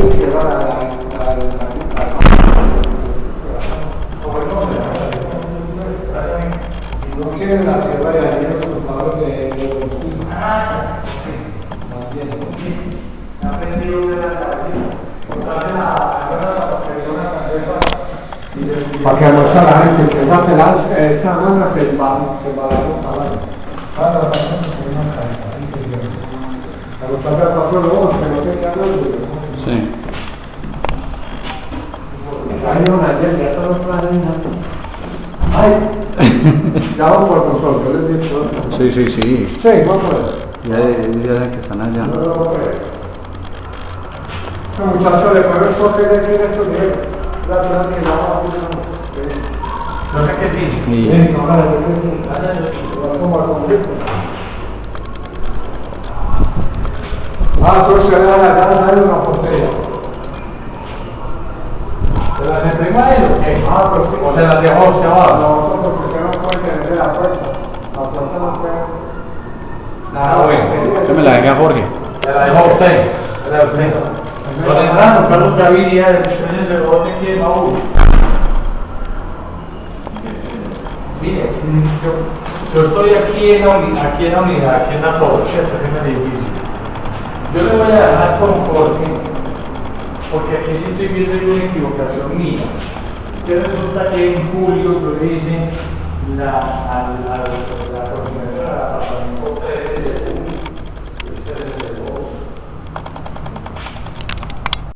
y se va a la no quieren la que vaya lleno por favor de bolsillo. Ha aprendido de la para que almorzar la gente que va a pelar esta mano se va a la boca. Sí. Hay una ya todos planes. Ay, ya vamos por control, yo les he dicho. Sí. Sí, vamos a ver. Ya que están allá. Este muchacho le pone el toque de aquí en estos días. La verdad que no sé que sí. Sí. No, claro, yo creo que sí. Como al conflicto. Entonces se da la casa de una portería. ¿Se las imprima él o qué? Pero sí. ¿O se las dejó se va? No, porque se no puede tener la puerta. La puerta no puede. Nada, bueno. Yo me la dejé a Jorge. Se la dejó usted. Se la dejó usted. Lo tendrán, Carlos Gaviria, el presidente de los de aquí, Maúl. Mire, yo estoy aquí en la unidad, aquí en la torre, ¿cierto? Aquí en el edificio. Yo le voy a dejar con Jorge, porque aquí sí estoy viendo una equivocación mía. Que resulta que en julio yo le hice la coordinadora